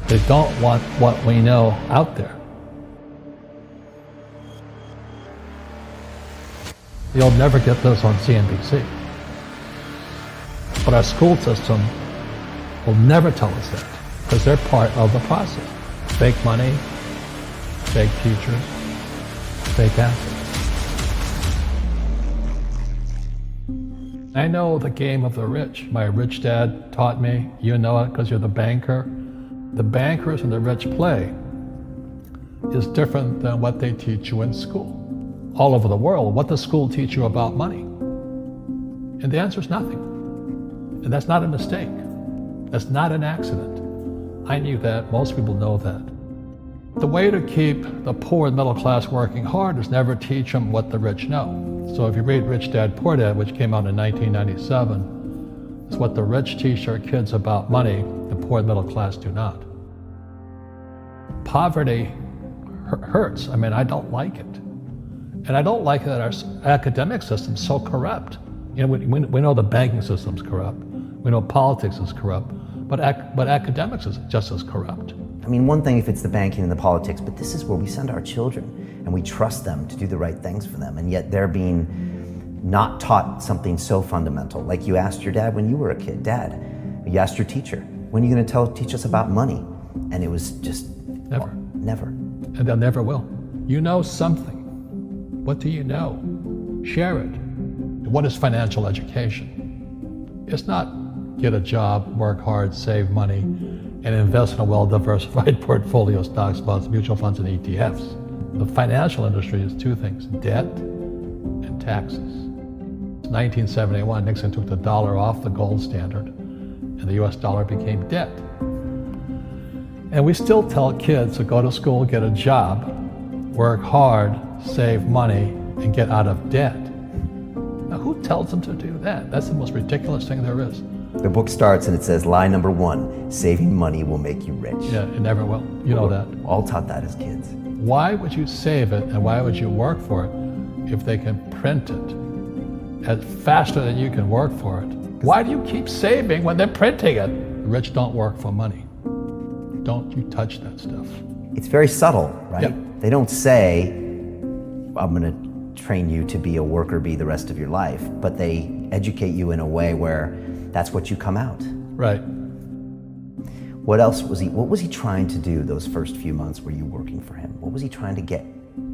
They don't want what we know out there. You'll never get this on CNBC. But our school system will never tell us that, because they're part of the process. Fake money, fake teachers, fake assets. I know the game of the rich. My rich dad taught me. You know it because you're the banker. The bankers and the rich play is different than what they teach you in school. All over the world, what does school teach you about money? And the answer is nothing. And that's not a mistake. That's not an accident. I knew that. Most people know that. The way to keep the poor and middle class working hard is never teach them what the rich know. So if you read Rich Dad, Poor Dad, which came out in 1997, it's what the rich teach their kids about money, the poor and middle class do not. Poverty hurts. I mean, I don't like it. And I don't like that our academic system's so corrupt. You know, we know the banking system's corrupt. We know politics is corrupt. But academics is just as corrupt. I mean, one thing if it's the banking and the politics, but this is where we send our children and we trust them to do the right things for them, and yet they're being not taught something so fundamental. Like you asked your dad when you were a kid, Dad, you asked your teacher, when are you going to teach us about money? And it was just never. Well, never. And they'll never will. You know something. What do you know? Share it. What is financial education? It's not get a job, work hard, save money, and invest in a well-diversified portfolio of stocks, bonds, mutual funds, and ETFs. The financial industry is two things, debt and taxes. In 1971, Nixon took the dollar off the gold standard, and the US dollar became debt. And we still tell kids to go to school, get a job, work hard, save money, and get out of debt. Now, who tells them to do that? That's the most ridiculous thing there is. The book starts and it says, lie number 1, saving money will make you rich. Yeah, it never will. You know that. All taught that as kids. Why would you save it and why would you work for it if they can print it faster than you can work for it? Why do you keep saving when they're printing it? The rich don't work for money. Don't you touch that stuff. It's very subtle, right? Yep. They don't say, I'm going to train you to be a worker bee the rest of your life, but they educate you in a way where that's what you come out. Right. What was he trying to do those first few months were you working for him? What was he trying to get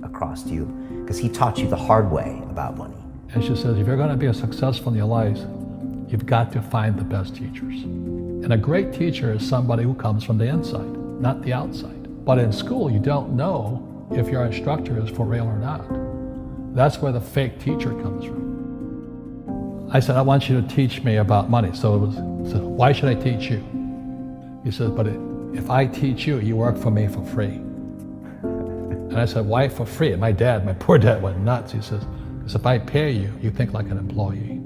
across to you? Because he taught you the hard way about money. And she says, if you're going to be successful in your life, you've got to find the best teachers. And a great teacher is somebody who comes from the inside, not the outside. But in school, you don't know if your instructor is for real or not. That's where the fake teacher comes from. I said, I want you to teach me about money. So he said, why should I teach you? He said, but if I teach you, you work for me for free. And I said, why for free? And my poor dad went nuts. He says, because if I pay you, you think like an employee.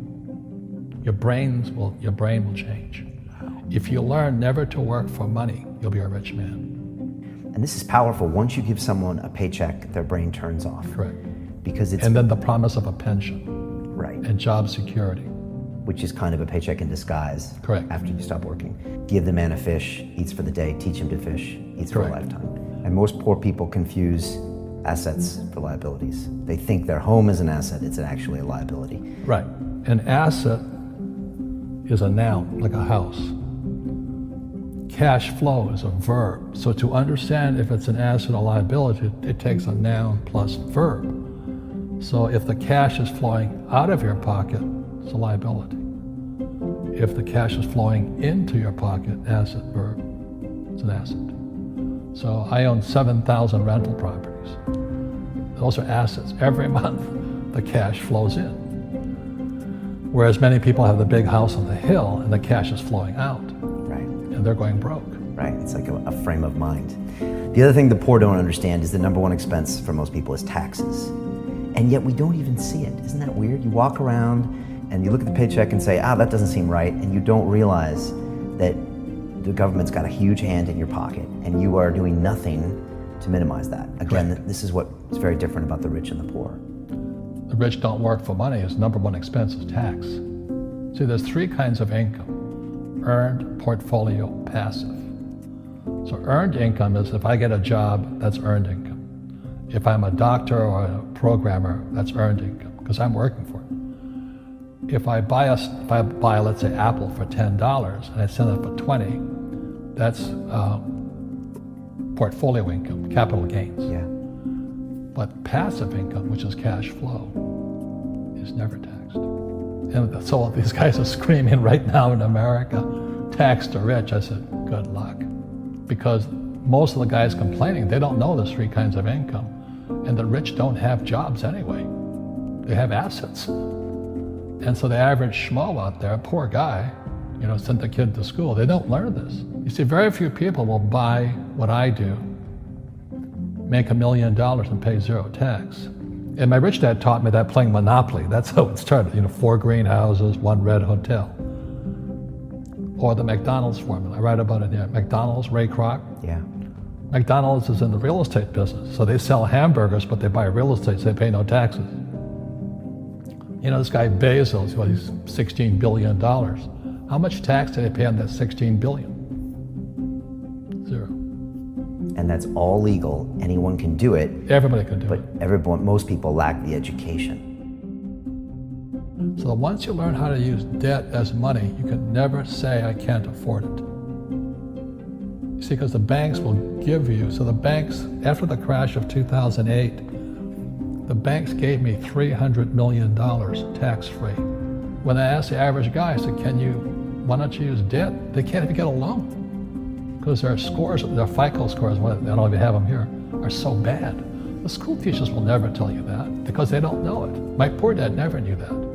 Your brain will change. If you learn never to work for money, you'll be a rich man. And this is powerful. Once you give someone a paycheck, their brain turns off. Correct. Because it's... And then the promise of a pension. Right. And job security. Which is kind of a paycheck in disguise. Correct. After you stop working. Give the man a fish, eats for the day, teach him to fish, eats for a lifetime. And most poor people confuse assets for liabilities. They think their home is an asset, it's actually a liability. Right. An asset is a noun, like a house. Cash flow is a verb. So to understand if it's an asset or liability, it takes a noun plus verb. So if the cash is flowing out of your pocket, it's a liability. If the cash is flowing into your pocket, asset, verb, it's an asset. So I own 7,000 rental properties. Those are assets. Every month, the cash flows in. Whereas many people have the big house on the hill and the cash is flowing out. Right. And they're going broke. Right, it's like a frame of mind. The other thing the poor don't understand is the number one expense for most people is taxes. And yet we don't even see it. Isn't that weird? You walk around and you look at the paycheck and say, that doesn't seem right, and you don't realize that the government's got a huge hand in your pocket and you are doing nothing to minimize that. Again, this is what's very different about the rich and the poor. The rich don't work for money. His number one expense is tax. See, there's three kinds of income: earned, portfolio, passive. So earned income is if I get a job, that's earned income. If I'm a doctor or a programmer, that's earned income because I'm working for it. If I buy, let's say, Apple for $10 and I sell it for $20, that's portfolio income, capital gains. Yeah. But passive income, which is cash flow, is never taxed. And so these guys are screaming right now in America, tax the rich. I said, good luck. Because most of the guys complaining, they don't know there's three kinds of income. And the rich don't have jobs anyway. They have assets. And so the average schmo out there, poor guy, sent the kid to school. They don't learn this. You see, very few people will buy what I do, make $1 million and pay zero tax. And my rich dad taught me that playing Monopoly. That's how it started. 4 greenhouses, 1 red hotel. Or the McDonald's formula. I write about it here. McDonald's, Ray Kroc. Yeah. McDonald's is in the real estate business. So they sell hamburgers, but they buy real estate, so they pay no taxes. This guy Bezos, he's $16 billion. How much tax did they pay on that $16 billion? Zero. And that's all legal. Anyone can do it. Everybody can do But it. most people lack the education. So once you learn how to use debt as money, you can never say, I can't afford it. You see, because the banks will give you, so the banks, after the crash of 2008, the banks gave me $300 million tax-free. When I asked the average guy, I said, why don't you use debt? They can't even get a loan. Because their scores, their FICO scores, I don't know if you have them here, are so bad. The school teachers will never tell you that because they don't know it. My poor dad never knew that.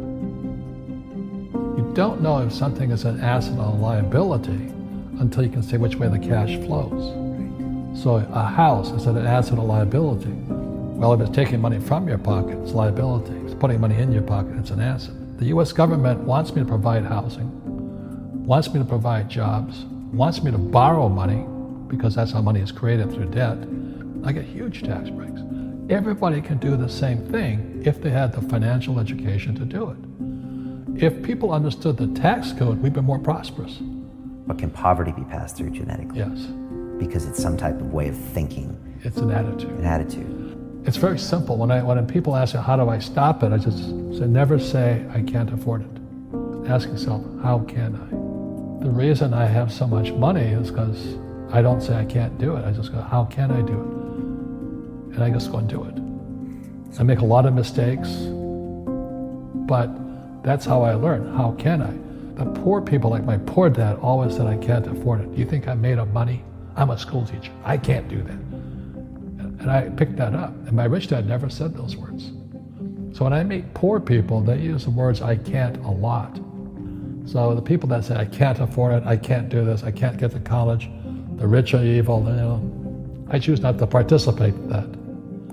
You don't know if something is an asset or a liability until you can see which way the cash flows. So a house, is it an asset or liability? Well, if it's taking money from your pocket, it's liability. If it's putting money in your pocket, it's an asset. The US government wants me to provide housing, wants me to provide jobs, wants me to borrow money because that's how money is created through debt. I get huge tax breaks. Everybody can do the same thing if they had the financial education to do it. If people understood the tax code, we'd be more prosperous. But can poverty be passed through genetically? Yes. Because it's some type of way of thinking, It's an attitude. an attitude. It's very simple. When people ask me, how do I stop it? I just say, never say, I can't afford it. Ask yourself, how can I? The reason I have so much money is because I don't say I can't do it. I just go, how can I do it? And I just go and do it. I make a lot of mistakes, but that's how I learn. How can I? The poor people, like my poor dad, always said, I can't afford it. Do you think I'm made of money? I'm a school teacher. I can't do that. And I picked that up. And my rich dad never said those words. So when I meet poor people, they use the words I can't a lot. So the people that say, I can't afford it, I can't do this, I can't get to college, the rich are evil, I choose not to participate in that.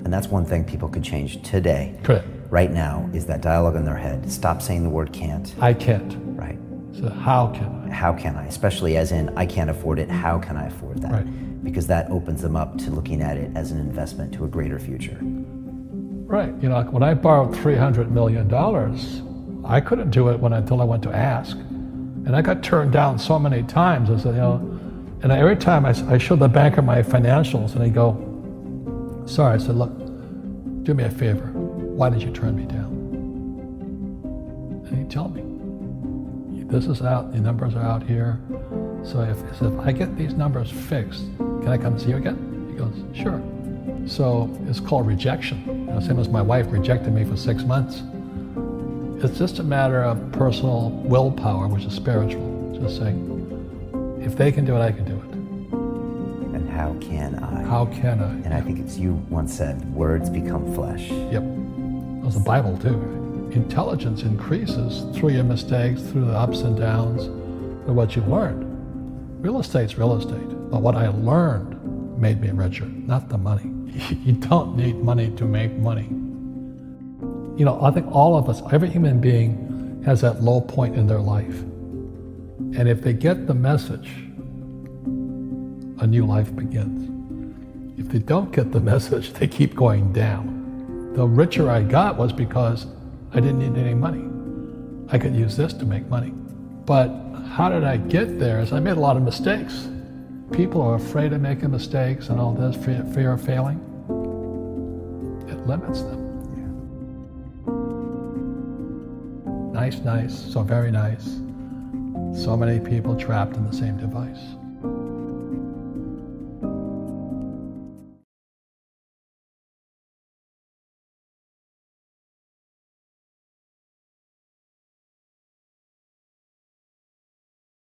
And that's one thing people could change today, Correct. right now, is that dialogue in their head. Stop saying the word can't. I can't. Right. So how can I? How can I? Especially as in, I can't afford it, how can I afford that? Right. Because that opens them up to looking at it as an investment to a greater future. Right. When I borrowed $300 million, I couldn't do it until I went to ask. And I got turned down so many times. I said, and every time I showed the banker my financials, and he'd go, sorry. I said, look, do me a favor. Why did you turn me down? And he'd tell me, this is out, the numbers are out here. So if I get these numbers fixed, can I come see you again? He goes, sure. So it's called rejection. Same as my wife rejected me for 6 months. It's just a matter of personal willpower, which is spiritual. Just saying, if they can do it, I can do it. And how can I? How can I? And I think it's you once said, words become flesh. Yep. That was the Bible too. Right? Intelligence increases through your mistakes, through the ups and downs, through what you learned. Real estate's real estate, but what I learned made me richer, not the money. You don't need money to make money. I think all of us, every human being has that low point in their life. And if they get the message, a new life begins. If they don't get the message, they keep going down. The richer I got was because I didn't need any money. I could use this to make money. But how did I get there? Is I made a lot of mistakes. people are afraid of making mistakes and all this, fear of failing, it limits them. Nice, so very nice. So many people trapped in the same device.